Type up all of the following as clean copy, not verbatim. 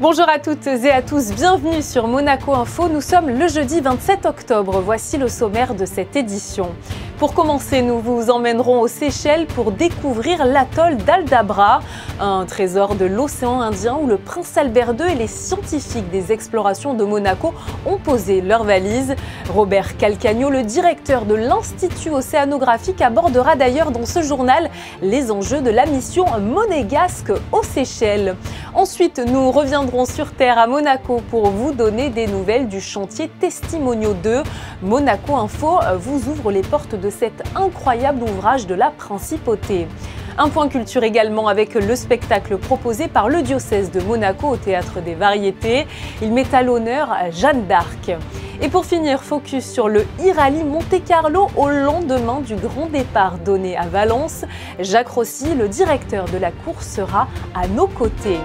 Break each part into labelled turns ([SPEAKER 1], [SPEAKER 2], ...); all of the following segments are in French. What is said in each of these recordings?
[SPEAKER 1] Bonjour à toutes et à tous, bienvenue sur Monaco Info. Nous sommes le jeudi 27 octobre. Voici le sommaire de cette édition. Pour commencer, nous vous emmènerons aux Seychelles pour découvrir l'atoll d'Aldabra, un trésor de l'océan Indien où le prince Albert II et les scientifiques des explorations de Monaco ont posé leurs valises. Robert Calcagno, le directeur de l'Institut océanographique, abordera d'ailleurs dans ce journal les enjeux de la mission monégasque aux Seychelles. Ensuite, nous reviendrons sur Terre à Monaco pour vous donner des nouvelles du chantier Testimoniaux 2. Monaco Info vous ouvre les portes de cet incroyable ouvrage de la principauté. Un point culture également avec le spectacle proposé par le diocèse de Monaco au Théâtre des Variétés. Il met à l'honneur Jeanne d'Arc. Et pour finir, focus sur le e-rallye Monte-Carlo au lendemain du grand départ donné à Valence. Jacques Rossi, le directeur de la course, sera à nos côtés.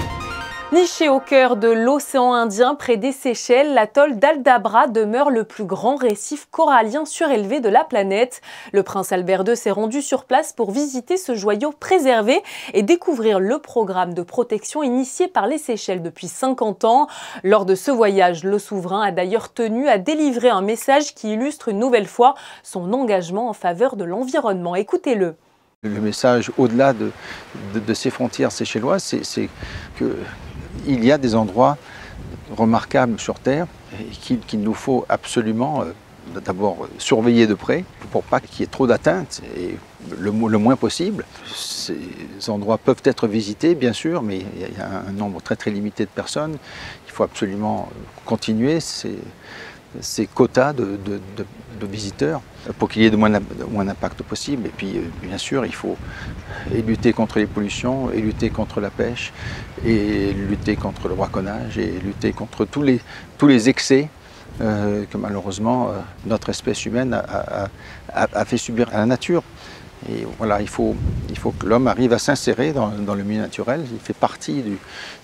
[SPEAKER 1] Niché au cœur de l'océan Indien, près des Seychelles, l'atoll d'Aldabra demeure le plus grand récif corallien surélevé de la planète. Le prince Albert II s'est rendu sur place pour visiter ce joyau préservé et découvrir le programme de protection initié par les Seychelles depuis 50 ans. Lors de ce voyage, le souverain a d'ailleurs tenu à délivrer un message qui illustre une nouvelle fois son engagement en faveur de l'environnement. Écoutez-le.
[SPEAKER 2] Le message, au-delà de ces frontières séchelloises, c'est qu'il y a des endroits remarquables sur Terre qu'il nous faut absolument d'abord surveiller de près pour pas qu'il y ait trop d'atteintes et le moins possible. Ces endroits peuvent être visités, bien sûr, mais il y a un nombre très limité de personnes. Il faut absolument continuer ces quotas de visiteurs pour qu'il y ait le moins d'impact possible. Et puis, bien sûr, il faut lutter contre les pollutions, et lutter contre la pêche, et lutter contre le braconnage, et lutter contre tous les excès que malheureusement notre espèce humaine a fait subir à la nature. Et voilà, il faut que l'homme arrive à s'insérer dans le milieu naturel. Il fait partie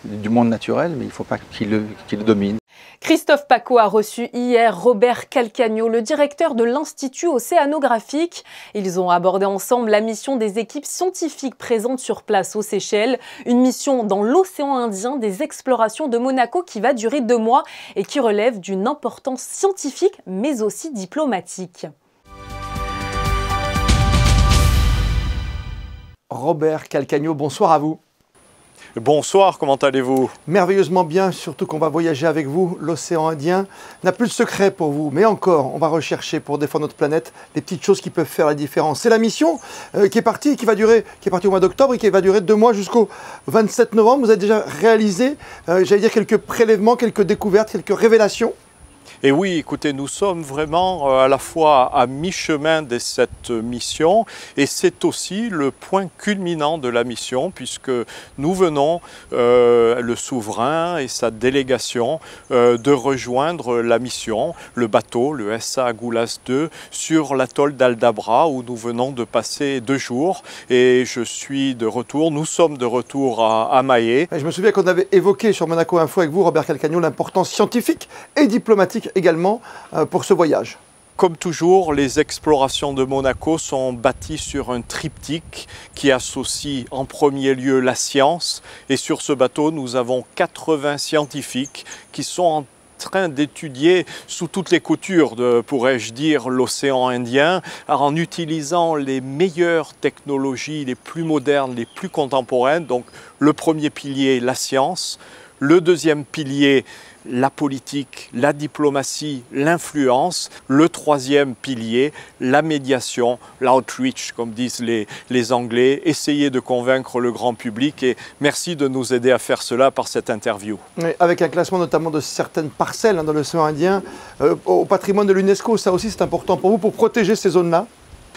[SPEAKER 2] du monde naturel, mais il ne faut pas qu'il le domine.
[SPEAKER 1] Christophe Paco a reçu hier Robert Calcagno, le directeur de l'Institut océanographique. Ils ont abordé ensemble la mission des équipes scientifiques présentes sur place aux Seychelles. Une mission dans l'océan Indien des explorations de Monaco qui va durer 2 mois et qui relève d'une importance scientifique mais aussi diplomatique.
[SPEAKER 3] Robert Calcagno, bonsoir à vous.
[SPEAKER 4] Bonsoir, comment allez-vous?
[SPEAKER 3] Merveilleusement bien, surtout qu'on va voyager avec vous. L'océan Indien n'a plus de secret pour vous, mais encore, on va rechercher pour défendre notre planète des petites choses qui peuvent faire la différence. C'est la mission qui est partie au mois d'octobre et qui va durer 2 mois jusqu'au 27 novembre. Vous avez déjà réalisé, j'allais dire, quelques prélèvements, quelques découvertes, quelques révélations.
[SPEAKER 4] Et oui, écoutez, nous sommes vraiment à la fois à mi-chemin de cette mission et c'est aussi le point culminant de la mission puisque nous venons, le souverain et sa délégation, de rejoindre la mission, le bateau, le SA Agulhas II, sur l'atoll d'Aldabra où nous venons de passer 2 jours et je suis de retour, nous sommes de retour à Mahé.
[SPEAKER 3] Je me souviens qu'on avait évoqué sur Monaco Info avec vous, Robert Calcagno, l'importance scientifique et diplomatique également pour ce voyage.
[SPEAKER 4] Comme toujours, les explorations de Monaco sont bâties sur un triptyque qui associe en premier lieu la science. Et sur ce bateau, nous avons 80 scientifiques qui sont en train d'étudier sous toutes les coutures, pourrais-je dire, l'océan Indien, en utilisant les meilleures technologies, les plus modernes, les plus contemporaines. Donc le premier pilier, la science. Le deuxième pilier, la politique, la diplomatie, l'influence. Le troisième pilier, la médiation, l'outreach, comme disent les Anglais. Essayer de convaincre le grand public et merci de nous aider à faire cela par cette interview.
[SPEAKER 3] Avec un classement notamment de certaines parcelles dans l'océan Indien au patrimoine de l'UNESCO, ça aussi c'est important pour vous, pour protéger ces zones-là?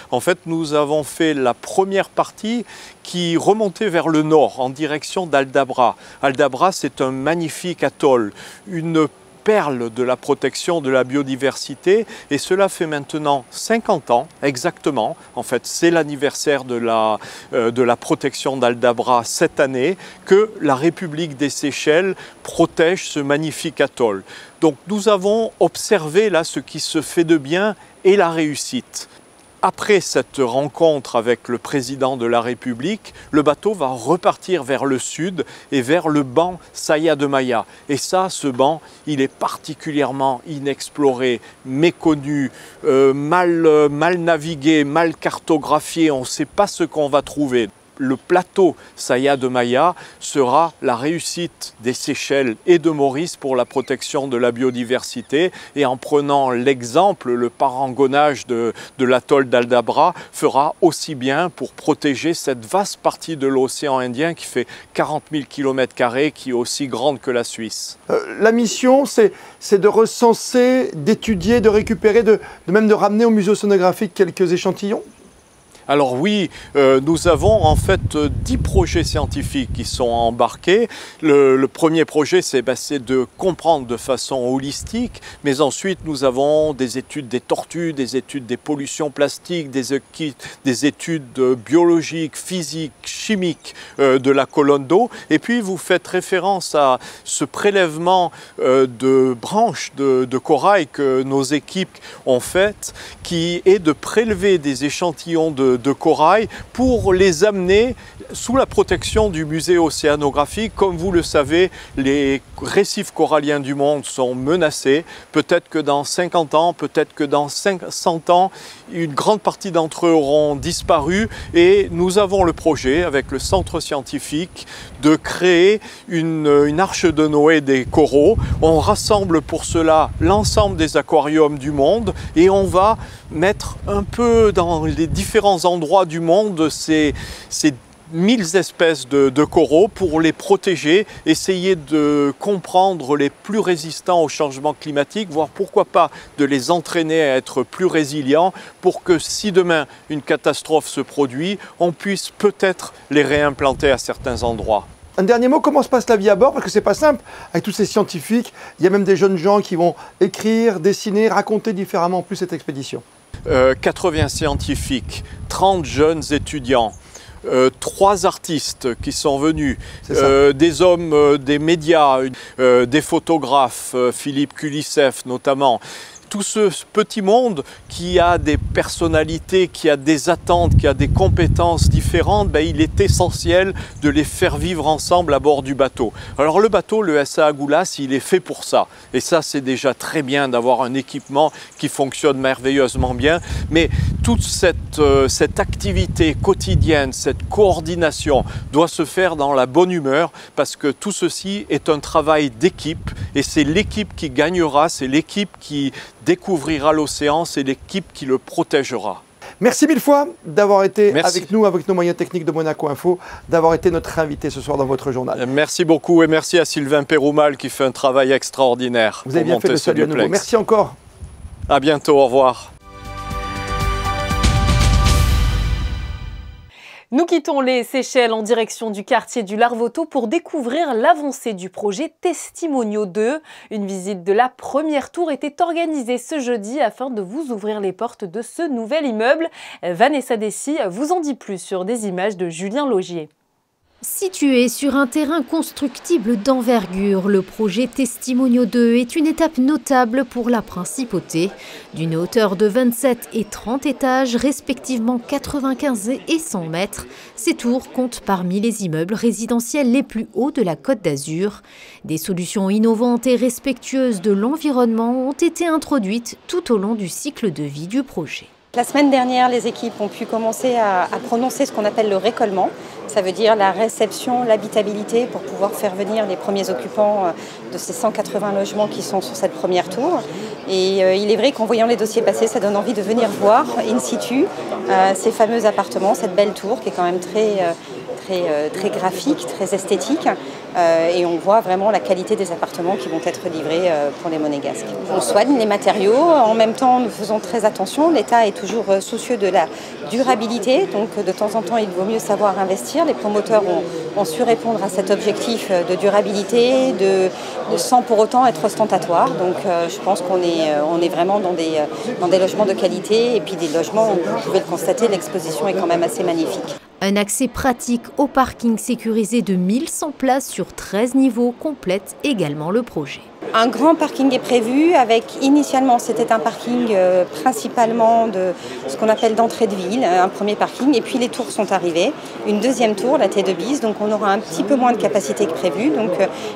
[SPEAKER 4] En fait, nous avons fait la première partie qui remontait vers le nord, en direction d'Aldabra. Aldabra, c'est un magnifique atoll, une perle de la protection de la biodiversité. Et cela fait maintenant 50 ans, exactement. En fait, c'est l'anniversaire de la protection d'Aldabra cette année, que la République des Seychelles protège ce magnifique atoll. Donc nous avons observé là ce qui se fait de bien et la réussite. Après cette rencontre avec le président de la République, le bateau va repartir vers le sud et vers le banc Saya de Maya. Et ça, ce banc, il est particulièrement inexploré, méconnu, mal navigué, mal cartographié. On ne sait pas ce qu'on va trouver. Le plateau Saya de Maya sera la réussite des Seychelles et de Maurice pour la protection de la biodiversité. Et en prenant l'exemple, le parangonnage de l'atoll d'Aldabra fera aussi bien pour protéger cette vaste partie de l'océan Indien qui fait 40 000 km², qui est aussi grande que la Suisse.
[SPEAKER 3] La mission, c'est de recenser, d'étudier, de récupérer, même de ramener au musée océanographique quelques échantillons?
[SPEAKER 4] Alors oui, nous avons en fait 10 projets scientifiques qui sont embarqués. Le premier projet, c'est de comprendre de façon holistique, mais ensuite nous avons des études des tortues, des études des pollutions plastiques, des études biologiques, physiques, chimiques de la colonne d'eau. Et puis vous faites référence à ce prélèvement de branches de corail que nos équipes ont fait, qui est de prélever des échantillons de corail pour les amener sous la protection du musée océanographique. Comme vous le savez, les récifs coralliens du monde sont menacés. Peut-être que dans 50 ans, peut-être que dans 100 ans, une grande partie d'entre eux auront disparu. Et nous avons le projet, avec le centre scientifique, de créer une arche de Noé des coraux. On rassemble pour cela l'ensemble des aquariums du monde et on va mettre un peu dans les différents endroits du monde ces 1000 espèces de coraux pour les protéger, essayer de comprendre les plus résistants au changement climatique, voire pourquoi pas de les entraîner à être plus résilients pour que si demain une catastrophe se produit, on puisse peut-être les réimplanter à certains endroits.
[SPEAKER 3] Un dernier mot, comment se passe la vie à bord? Parce que c'est pas simple, avec tous ces scientifiques, il y a même des jeunes gens qui vont écrire, dessiner, raconter différemment en plus cette expédition.
[SPEAKER 4] 80 scientifiques, 30 jeunes étudiants, 3 artistes qui sont venus, des hommes des médias, des photographes, Philippe Kulisseff notamment. Tout ce petit monde qui a des personnalités, qui a des attentes, qui a des compétences différentes, il est essentiel de les faire vivre ensemble à bord du bateau. Alors le bateau, le SA Agulhas, il est fait pour ça. Et ça, c'est déjà très bien d'avoir un équipement qui fonctionne merveilleusement bien. Mais toute cette activité quotidienne, cette coordination doit se faire dans la bonne humeur parce que tout ceci est un travail d'équipe et c'est l'équipe qui gagnera, c'est l'équipe qui découvrira l'océan, c'est l'équipe qui le protégera.
[SPEAKER 3] Merci mille fois d'avoir été avec nous, avec nos moyens techniques de Monaco Info, d'avoir été notre invité ce soir dans votre journal.
[SPEAKER 4] Merci beaucoup et merci à Sylvain Péroumal qui fait un travail extraordinaire.
[SPEAKER 3] Vous avez bien fait de saluer à nouveau. Merci encore.
[SPEAKER 4] À bientôt, au revoir.
[SPEAKER 1] Nous quittons les Seychelles en direction du quartier du Larvoto pour découvrir l'avancée du projet Testimonio 2. Une visite de la première tour était organisée ce jeudi afin de vous ouvrir les portes de ce nouvel immeuble. Vanessa Dessy vous en dit plus sur des images de Julien Laugier.
[SPEAKER 5] Situé sur un terrain constructible d'envergure, le projet Testimonio 2 est une étape notable pour la principauté. D'une hauteur de 27 et 30 étages, respectivement 95 et 100 mètres, ces tours comptent parmi les immeubles résidentiels les plus hauts de la Côte d'Azur. Des solutions innovantes et respectueuses de l'environnement ont été introduites tout au long du cycle de vie du projet.
[SPEAKER 6] La semaine dernière, les équipes ont pu commencer à prononcer ce qu'on appelle le récollement. Ça veut dire la réception, l'habitabilité pour pouvoir faire venir les premiers occupants de ces 180 logements qui sont sur cette première tour. Et il est vrai qu'en voyant les dossiers passer, ça donne envie de venir voir in situ ces fameux appartements, cette belle tour qui est quand même très graphique, très esthétique. Et on voit vraiment la qualité des appartements qui vont être livrés pour les Monégasques. On soigne les matériaux, en même temps nous faisons très attention. L'État est toujours soucieux de la durabilité, donc de temps en temps il vaut mieux savoir investir. Les promoteurs ont su répondre à cet objectif de durabilité, sans pour autant être ostentatoire. Donc je pense qu'on est vraiment dans des logements de qualité et puis des logements où vous pouvez le constater, l'exposition est quand même assez magnifique.
[SPEAKER 5] Un accès pratique au parking sécurisé de 1100 places sur 13 niveaux complète également le projet.
[SPEAKER 6] Un grand parking est prévu avec, initialement c'était un parking principalement de ce qu'on appelle d'entrée de ville, un premier parking, et puis les tours sont arrivées. Une deuxième tour, la T2 bis, donc on aura un petit peu moins de capacité que prévu. Donc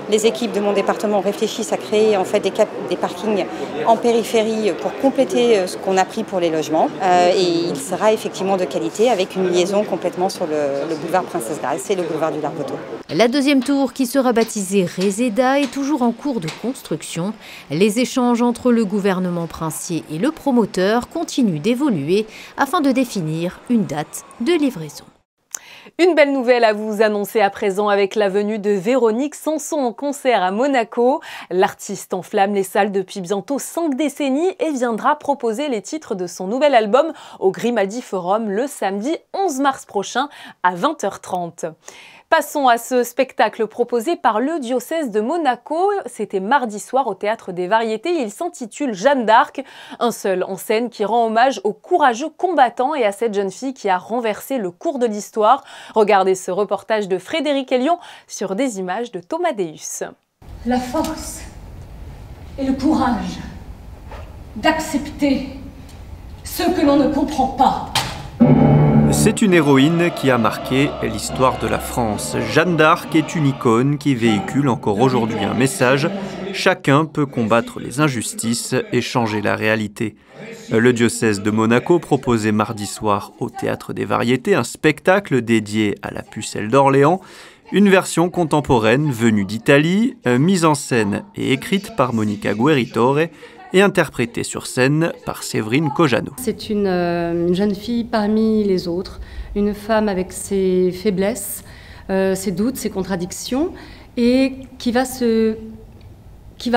[SPEAKER 6] les équipes de mon département réfléchissent à créer en fait des parkings en périphérie pour compléter ce qu'on a pris pour les logements. Et il sera effectivement de qualité avec une liaison complètement sur le boulevard Princesse Grace et le boulevard du Larboteau.
[SPEAKER 5] La deuxième tour, qui sera baptisée Reseda, est toujours en cours de construction. Les échanges entre le gouvernement princier et le promoteur continuent d'évoluer afin de définir une date de livraison.
[SPEAKER 1] Une belle nouvelle à vous annoncer à présent avec la venue de Véronique Sanson en concert à Monaco. L'artiste enflamme les salles depuis bientôt 5 décennies et viendra proposer les titres de son nouvel album au Grimaldi Forum le samedi 11 mars prochain à 20h30. Passons à ce spectacle proposé par le diocèse de Monaco. C'était mardi soir au Théâtre des Variétés. Il s'intitule Jeanne d'Arc, un seul en scène qui rend hommage aux courageux combattants et à cette jeune fille qui a renversé le cours de l'histoire. Regardez ce reportage de Frédéric Elion sur des images de Thomas Deus.
[SPEAKER 7] La force et le courage d'accepter ce que l'on ne comprend pas.
[SPEAKER 8] C'est une héroïne qui a marqué l'histoire de la France. Jeanne d'Arc est une icône qui véhicule encore aujourd'hui un message. Chacun peut combattre les injustices et changer la réalité. Le diocèse de Monaco proposait mardi soir au Théâtre des Variétés un spectacle dédié à la pucelle d'Orléans. Une version contemporaine venue d'Italie, mise en scène et écrite par Monica Guerritore et interprétée sur scène par Séverine Cojano.
[SPEAKER 9] C'est une jeune fille parmi les autres, une femme avec ses faiblesses, ses doutes, ses contradictions, et qui va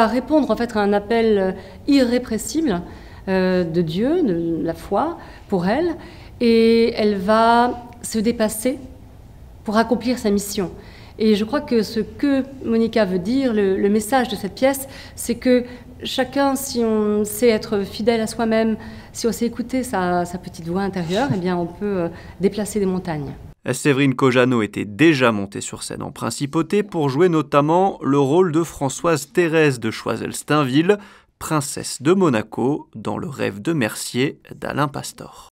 [SPEAKER 9] répondre en fait à un appel irrépressible de Dieu, de la foi pour elle, et elle va se dépasser pour accomplir sa mission. Et je crois que ce que Monica veut dire, le message de cette pièce, c'est que chacun, si on sait être fidèle à soi-même, si on sait écouter sa petite voix intérieure, eh bien on peut déplacer des montagnes.
[SPEAKER 8] Séverine Cojano était déjà montée sur scène en principauté pour jouer notamment le rôle de Françoise Thérèse de Choiseul-Stainville, princesse de Monaco, dans Le rêve de Mercier d'Alain Pastor.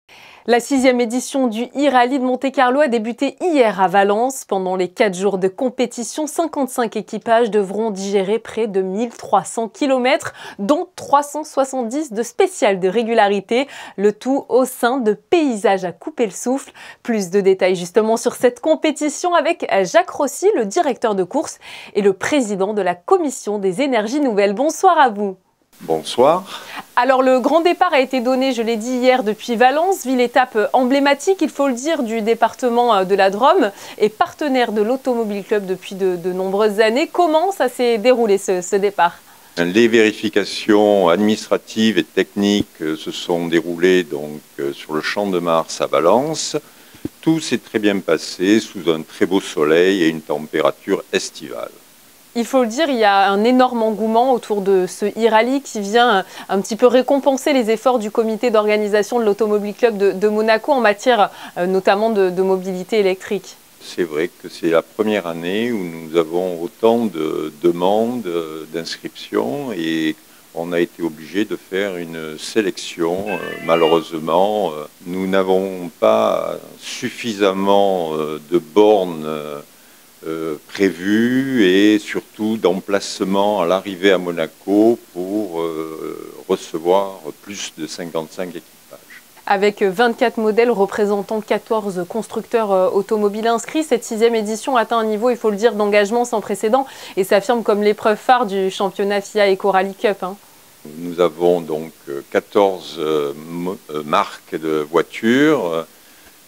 [SPEAKER 1] La 6e édition du e-rallye de Monte-Carlo a débuté hier à Valence. Pendant les 4 jours de compétition, 55 équipages devront digérer près de 1300 km, dont 370 de spéciales de régularité, le tout au sein de paysages à couper le souffle. Plus de détails justement sur cette compétition avec Jacques Rossi, le directeur de course et le président de la commission des énergies nouvelles. Bonsoir à vous.
[SPEAKER 10] Bonsoir.
[SPEAKER 1] Alors le grand départ a été donné, je l'ai dit hier, depuis Valence, ville-étape emblématique, il faut le dire, du département de la Drôme et partenaire de l'Automobile Club depuis de nombreuses années. Comment ça s'est déroulé ce départ ?
[SPEAKER 10] Les vérifications administratives et techniques se sont déroulées donc sur le Champ de Mars à Valence. Tout s'est très bien passé sous un très beau soleil et une température estivale.
[SPEAKER 1] Il faut le dire, il y a un énorme engouement autour de ce e-rallye qui vient un petit peu récompenser les efforts du comité d'organisation de l'Automobile Club de Monaco en matière notamment de mobilité électrique.
[SPEAKER 10] C'est vrai que c'est la première année où nous avons autant de demandes d'inscription et on a été obligé de faire une sélection. Malheureusement, nous n'avons pas suffisamment de bornes prévu et surtout d'emplacement à l'arrivée à Monaco pour recevoir plus de 55 équipages.
[SPEAKER 1] Avec 24 modèles représentant 14 constructeurs automobiles inscrits, cette 6e édition atteint un niveau, il faut le dire, d'engagement sans précédent et s'affirme comme l'épreuve phare du championnat FIA Eco Rally Cup.
[SPEAKER 10] Nous avons donc 14 marques de voitures,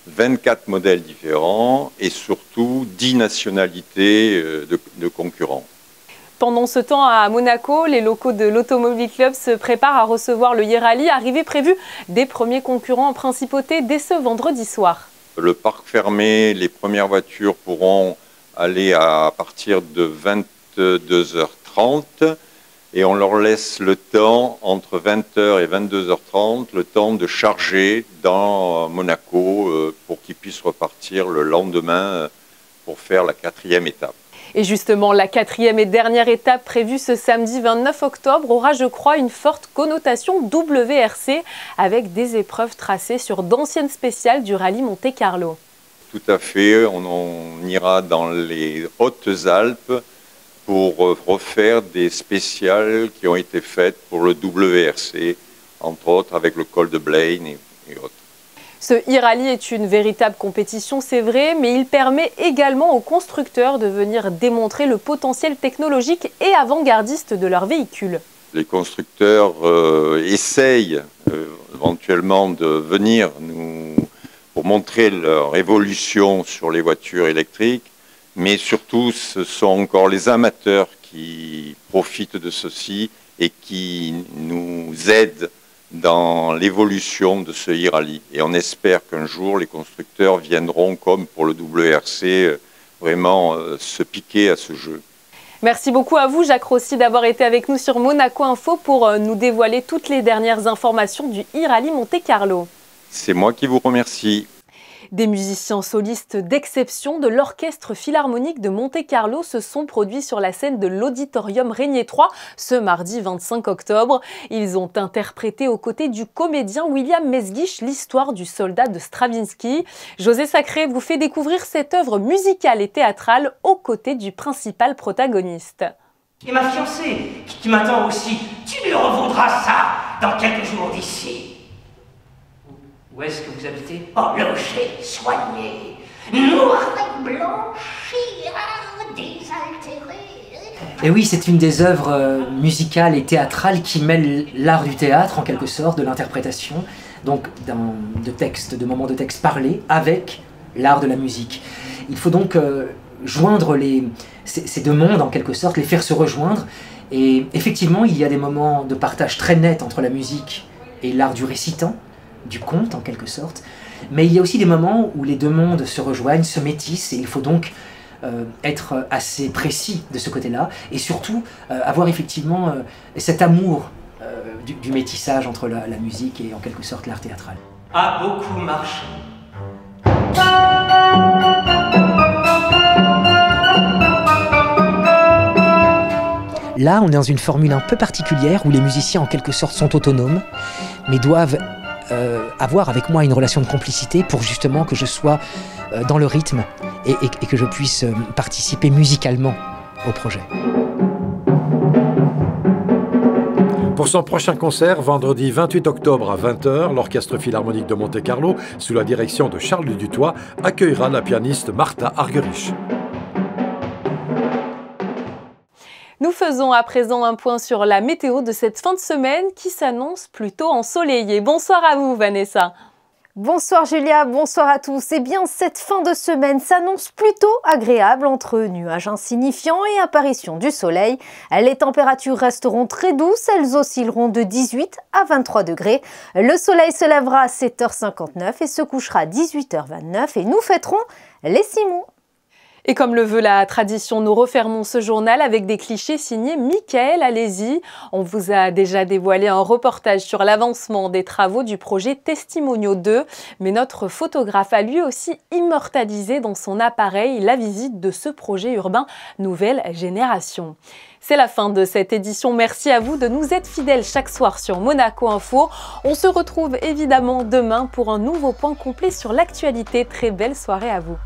[SPEAKER 10] 24 modèles différents et surtout 10 nationalités de concurrents.
[SPEAKER 1] Pendant ce temps, à Monaco, les locaux de l'Automobile Club se préparent à recevoir le e-rallye, arrivée prévue des premiers concurrents en principauté dès ce vendredi soir.
[SPEAKER 10] Le parc fermé, les premières voitures pourront aller à partir de 22h30 et on leur laisse le temps, entre 20h et 22h30, le temps de charger dans Monaco pour qu'ils puissent repartir le lendemain pour faire la 4e étape.
[SPEAKER 1] Et justement, la 4e et dernière étape prévue ce samedi 29 octobre aura, je crois, une forte connotation WRC avec des épreuves tracées sur d'anciennes spéciales du rallye Monte-Carlo.
[SPEAKER 10] Tout à fait, on ira dans les Hautes-Alpes pour refaire des spéciales qui ont été faites pour le WRC, entre autres avec le col de Blaine et autres.
[SPEAKER 1] Ce e-rallye est une véritable compétition, c'est vrai, mais il permet également aux constructeurs de venir démontrer le potentiel technologique et avant-gardiste de leurs véhicules.
[SPEAKER 10] Les constructeurs essayent éventuellement de venir pour montrer leur évolution sur les voitures électriques, mais surtout ce sont encore les amateurs qui profitent de ceci et qui nous aident dans l'évolution de ce e-rallye. Et on espère qu'un jour, les constructeurs viendront, comme pour le WRC, vraiment se piquer à ce jeu.
[SPEAKER 1] Merci beaucoup à vous, Jacques Rossi, d'avoir été avec nous sur Monaco Info pour nous dévoiler toutes les dernières informations du e-rallye Monte-Carlo.
[SPEAKER 10] C'est moi qui vous remercie.
[SPEAKER 1] Des musiciens solistes d'exception de l'Orchestre Philharmonique de Monte-Carlo se sont produits sur la scène de l'Auditorium Régnier 3 ce mardi 25 octobre. Ils ont interprété aux côtés du comédien William Mesguich l'histoire du soldat de Stravinsky. José Sacré vous fait découvrir cette œuvre musicale et théâtrale aux côtés du principal protagoniste.
[SPEAKER 11] Et ma fiancée, qui m'attend aussi, tu lui revaudras ça dans quelques jours d'ici. Où est-ce que vous habitez? Logé, soigné, noir et blanchi, désaltéré.
[SPEAKER 12] Et oui, c'est une des œuvres musicales et théâtrales qui mêle l'art du théâtre, en quelque sorte, de l'interprétation, donc de moments de texte parlés, avec l'art de la musique. Il faut donc joindre ces deux mondes, en quelque sorte, les faire se rejoindre. Et effectivement, il y a des moments de partage très nets entre la musique et l'art du récitant, du conte en quelque sorte, mais il y a aussi des moments où les deux mondes se rejoignent, se métissent, et il faut donc être assez précis de ce côté-là, et surtout avoir effectivement cet amour du métissage entre la musique et en quelque sorte l'art théâtral.
[SPEAKER 11] A beaucoup marché.
[SPEAKER 12] Là, on est dans une formule un peu particulière où les musiciens en quelque sorte sont autonomes, mais doivent avoir avec moi une relation de complicité pour justement que je sois dans le rythme et que je puisse participer musicalement au projet.
[SPEAKER 13] Pour son prochain concert, vendredi 28 octobre à 20h, l'Orchestre Philharmonique de Monte-Carlo, sous la direction de Charles Dutoit, accueillera la pianiste Martha Argerich.
[SPEAKER 1] Nous faisons à présent un point sur la météo de cette fin de semaine qui s'annonce plutôt ensoleillée. Bonsoir à vous, Vanessa.
[SPEAKER 14] Bonsoir Julia, bonsoir à tous. Eh bien, cette fin de semaine s'annonce plutôt agréable entre nuages insignifiants et apparition du soleil. Les températures resteront très douces, elles oscilleront de 18 à 23 degrés. Le soleil se lèvera à 7h59 et se couchera à 18h29 et nous fêterons les 6 mois.
[SPEAKER 1] Et comme le veut la tradition, nous refermons ce journal avec des clichés signés Michael Alési. On vous a déjà dévoilé un reportage sur l'avancement des travaux du projet Testimonio 2, mais notre photographe a lui aussi immortalisé dans son appareil la visite de ce projet urbain Nouvelle Génération. C'est la fin de cette édition. Merci à vous de nous être fidèles chaque soir sur Monaco Info. On se retrouve évidemment demain pour un nouveau point complet sur l'actualité. Très belle soirée à vous.